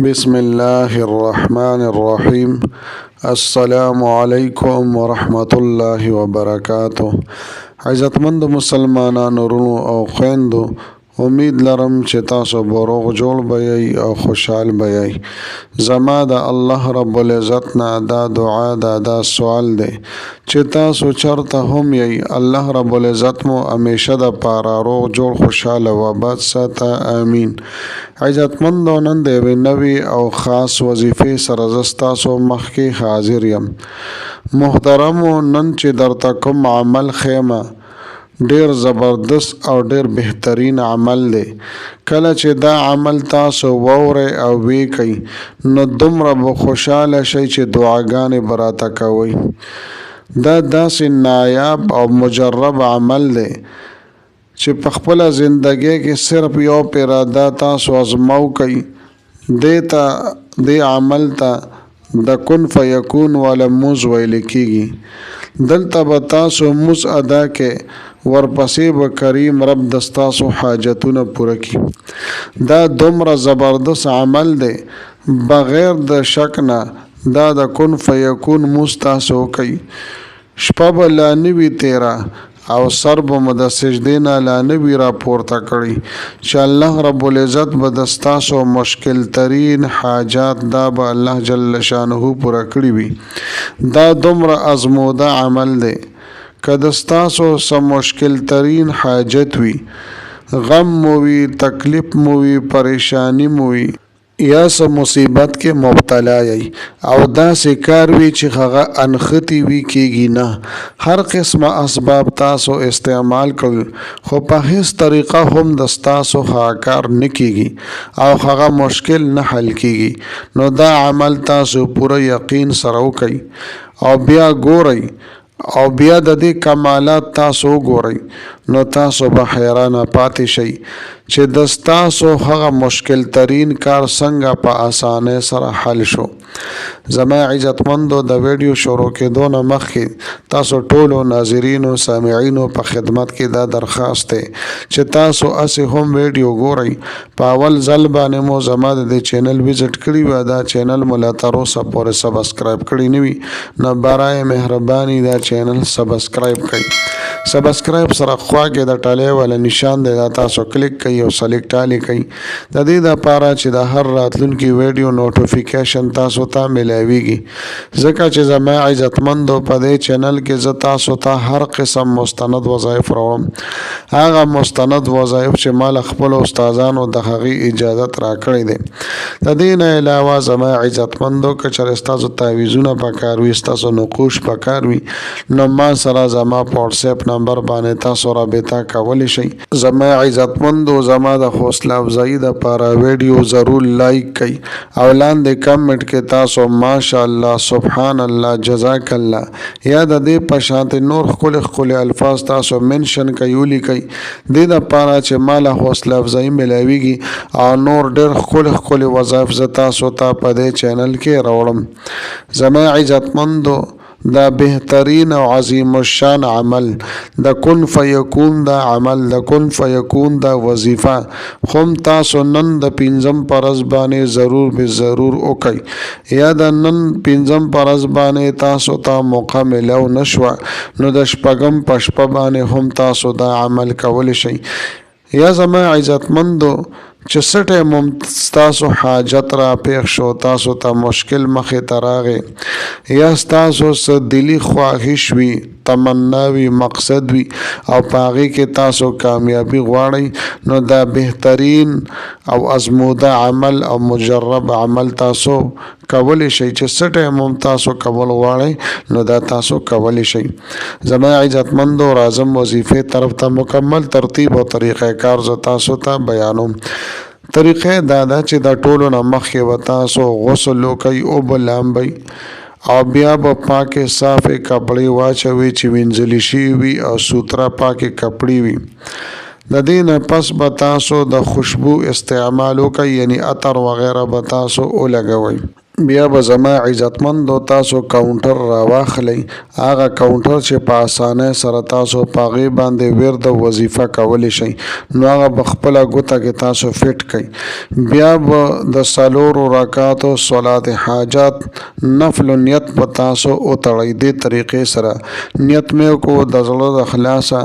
بسم الله الرحمن الرحیم. السلام علیکم ورحمت الله وبرکاتہ. عزتمند مسلمانانو ورونو او خویندو، امید لرم چې تاسو به روغ جوړ به یئ او خوشحال به یئ. زما د الله رب العزت نه دا دعا دا سوال دی چې تاسو چرته هم یئ، الله رب العزت مو همیشه د پاره روغ جوړ خوشحاله و آباد ساته، آمین. عزتمندو، نن د یوې نوې او خاص وظیفې سره زه ستاسو مخکې حاضر یم. محترمو، نن چې درته کوم عمل خیمه ډیر زبردست او ډیر بهترین عمل دی. کله چې دا عمل تاسو وورئ او وی کوئ نو دومره به خوشحاله شئ چې دعاګانې به راته کوئ. دا داسې نایاب او مجرب عمل دی چې په خپله زندګۍ کې صرف یو پیره دا تاسو ازمو کوئ. دې عمل ته د کن فیکون والا موز ویل کیږي. دلته به تاسو موز ادا کې، ورپسې به کریم رب دستاسو حاجتونه پوره کی. دا دومره زبردست عمل دی، بغیر د شک نه دا د کن فیکون موز تاسو کوي. شپه به لا نه وي تیره او سر به مو د سجدې نه لا نه وي را پورته کړی چې الله رب العزت به د ستاسو مشکل ترین حاجات دا به الله جل شانه پوره کړي وي. دا دومره ازموده عمل دی، که د ستاسو څه مشکل ترین حاجت وي، غم مو وي، تکلیف مو وي، پریشانی مو وي، یا څه مصیبت کې مبتلا یئ او داسې کار وي چې هغه انختی وي، کیږي نه. هر قسمه اسباب تاسو استعمال کړل خو په هیڅ طریقه هم د ستاسو هغه کار نه کیږي او هغه مشکل نه حل کیږي. نو دا عمل تاسو پوره یقین سره وکئ او بیا ګورئ او بیا د دې کمالات تاسو ګورئ نو تاسو به حیرانه پاتې شئ چې د ستاسو هغه مشکل ترین کار څنګه په اسانۍ سره حل شو. زما عزتمندو، د ویډیو شروع کېدو نه مخکې تاسو ټولو ناظرینو سامعینو په خدمت کې دا درخواست دی چې تاسو اسې هم ویډیو ګورئ. په اول ځل باندې مو زما د دې چینل وزټ کړی و، دا چینل مو لا تر اوسه پورې سبسکرایب کړی نه وي نو برای مهرباني دا چینل سبسکرایب کړئ. سبسکرایب سره خوا کې د ټاله والا نشان دی، دا تاسو کلیک کړئ او سلیکټ آل کړئ د دې لپاره چې د هر راتلونکي ویډیو نوټیفیکیشن تاسو ته ملاویږي. ځکه چې زما عزتمندو، په دې چینل کې زه تاسو ته هر قسم مستند وظایف راوړم. هغه مستند وظایف چې مال خپل استادانو د هغې اجازت راکړی دی. د دې نه علاوه زما عزتمندو، که چېرې ستاسو تعویضونه پکار وي، ستاسو نقوش پکار وي، نو ما سره زما په واتساپ نمبر باندې تاسو رابطه کولی شئ. زما عزتمندو، زما د حوصله افزایي دپاره ویډیو ضرور لایک کړئ او لاندې کمنټ کې تاسو ماشاءالله، سبحان الله، جزاک الله یا د دې په شانتې نور ښکلي الفاظ تاسو منشن کوئ، ولیکئ، دې دپاره چې ما له حوصله افزایي ملاویږي او نور ډېر ښکلي وظایف زه تاسو ته په دې چینل کې راوړم. زما عزتمندو، دا بهترین او عظیم الشان عمل د کن فیکون، دا عمل د کن فیکون دا وظیفه هم تاسو نن د پنځم پرز باندې ضرور به ضرور وکئ. یا د نن پنځم پرز باندې تاسو ته موقع ملو نشوه نو د شپږم په شپه باندې هم تاسو دا عمل کولی شئ. یا زما عزتمندو، چې څه ټایم هم ستاسو حاجت را پیښ شو، تاسو ته مشکل مخې ته راغی، یا ستاسو څه دلي خواهش وي، تمنا وي، مقصد وي او په هغې کې تاسو کامیابي غواړئ، نو دا بهترین او ازموده عمل او مجرب عمل تاسو کولی شئ. چې څه ټایم هم تاسو کول غواړئ نو دا تاسو کولی شئ. زما عزتمندو، راځم وظیفې طرف ته. مکمل ترتیب او طریقه کار زه تاسو ته بیانوم. طریقه دا ده چې د ټولو نه مخکې به تاسو غسل وکئ، اوبه لامبئ او بیا به پاکې صافې کپړې واچوئ چې وینځلې شوي وي او سوتره پاکې کپړې وي. د دې نه پس به تاسو د خوشبو استعمال وکئ، یعنی عطر وغیره به تاسو ولګوئ. بیا به زما عزتمندو تاسو کاونټر راواخلئ. هغه کاونټر چې په اسانۍ سره تاسو په هغې باندې ورد وظیفه کولی شئ نو هغه به خپله ګوته کې تاسو فټ کئ. بیا به د څلورو رکعاتو صلات حاجت نفل نیت په تاسو وتړئ. دې طریقې سره نیت مې وکړو د زړه د خلاصه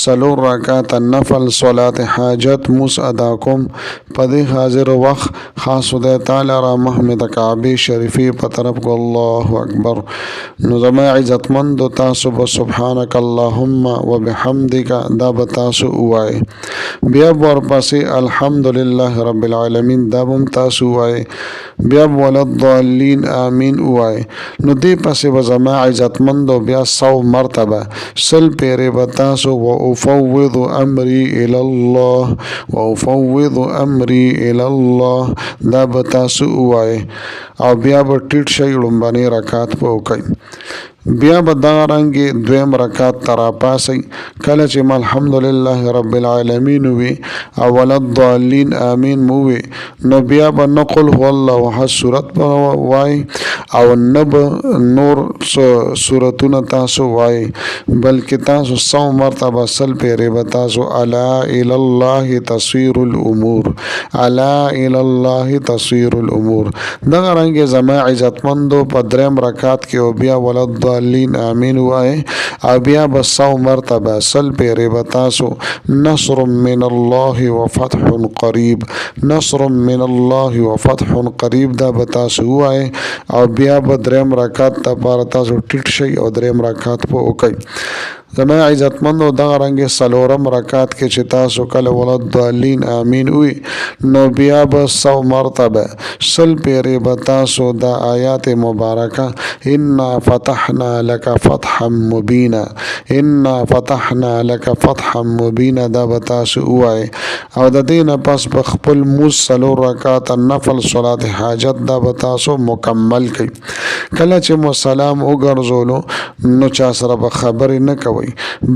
څلور رکعاته نفل صلات حاجت موس ادا کوم. په دې حاضر وخت خاص خدای تعالی را محمد کعبې شریفی په طرف کو الله اکبر. نو زما عزتمندو تاسو به سبحانك اللهم وبحمدک دا به تاسو ووایئ. بیا ورپسې الحمدلله رب العالمین دا به تاسو ووایئ. بیا ولا الضالین آمین ووایئ. نو دې پسې به زما عزتمندو بیا 100 مرتبه سل پیرې به تاسو وافوض امری الی الله وافوض امری الی الله دا به تاسو ووایئ. او بیا به ټیټ شئ لومبنی رکعت په وکئ. بیا به دغه رنګې دویم رکعت ته راپاسئ. کله چې الحمدلله رب العالمین وي او ولا الضالین آمین مو وي نو بیا به نه قل هو الله احد صورت به وایئ او نه به نور صورتونه تاسو وایئ بلکې تاسو 100 مرتبه سل پیرې به تاسو الا الی الله تصویر الامور الا الی الله تصویر الامور. دغه رنګې زما عزتمندو په دریم رکعت کې او بیا ولا الضالین آمین وایئ او بیا به 100 مرتبه سل پیرې به تاسو نصر من الله وفتح قریب نصر من الله وفتح قریب دا به تاسو وایئ او بیا به دریم رکعت لپاره تاسو ټیټ شئ او دریم رکعت په وکئ. زما عزتمندو دغه رنګې څلورم رکعت کې چې تاسو کله ولا الضالین آمین وي نو بیا به 100 مرتبه سل پیرې به تاسو د آیات مبارکه انا فتحنا لك فتحا مبینا انا فتحنا لك فتحا مبینا دا به تاسو ووایئ. او د دې نه پس به خپل موس څلور رکعات نفل صلات حاجت دا به تاسو مکمل کړئ. کله چې مو سلام وګرځولو نو چا سره به خبرې نه کوئ.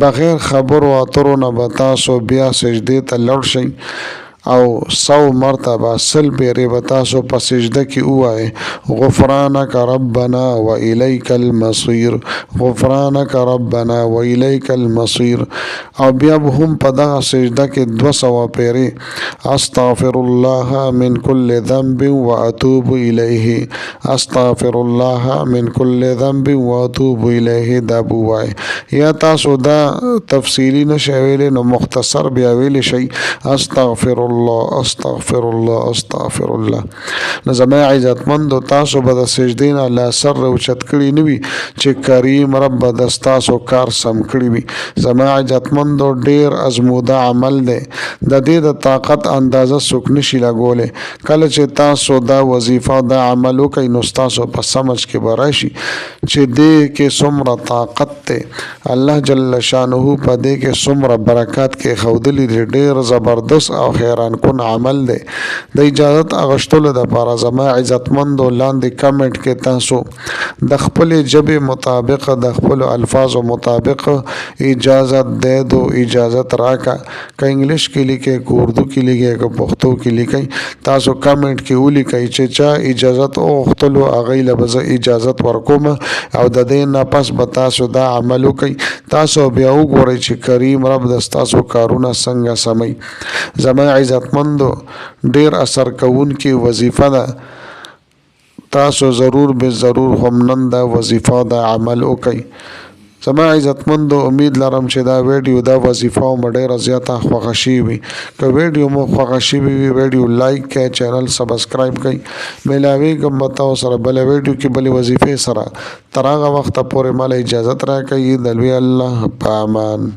بغیر خبرو اترو نه به تاسو بیا سجدې ته لړ شئ او 100 مرتبه سل پیرې به تاسو په سجده کې ووایئ غفرانک ربنا و الیک المصیر غفرانک ربنا و الیک المصیر. او بیا به هم په دغه سجده کې 200 پیرې استغفر الله من کل ذنب و اتوب الیه استغفر الله من کل ذنب و اتوب الیه دا ووایئ. یا تاسو دا تفصیلی نشئ ویلی نو مختصر بیا ویلی شئ استغفر الله استغفر الله استغفر الله. نو زما عزتمندو تاسو به د سجدې نه لا سر اوچت کړي نه وي چې کریم رب به د ستاسو کار سم کړي وي. زما عزتمندو ډیر ازموده عمل دی د دې د طاقت اندازه څوک نشي لګولی. کله چې تاسو دا وظیفه دا عمل وکئ نو ستاسو په سمجھ کې به راشي چې دې کې څومره طاقت دی الله جل شانه په دې کې څومره برکات کې ښودلي دي. ډیر زبردست او حیران کن عمل دی. د اجازت اغشتلو دپاره زما عزتمندو لاندې کمنټ کې تاسو د خپلې ژبې مطابق د خپلو الفاظو مطابق اجازت دی دو اجازت راکا که انګلیش کې لیکئ که اردو کې لیکئ که پښتو کې لیکئ تاسو کمنټ کې ولیکئ چې چا اجازت وغوښتلو هغوی له به زه اجازت ورکوم او د دې نه پس به تاسو دا عمل وکئ. تاسو بیا وګورئ چې کریم رب د ستاسو کارونه څنګه سموي. زما عزتمندو ډیر اثر کوونکې وظیفه ده. تاسو ضرور به ضرور هم نن دا وظیفه دا عمل وکئ. زما عزتمندو امید لرم چې دا ویډیو دا وظیفه مو ډیره زیاته خوښه شوې وي. که ویډیو مو خوښه شوې وي ویډیو لایک کړئ چینل سبسکرایب کړئ. میلاویږم به تاسو سره بله ویډیو کې بلې وظیفې سره. تر هغه وخته پورې ماله اجازت راکړئ. د لوی الله په امان.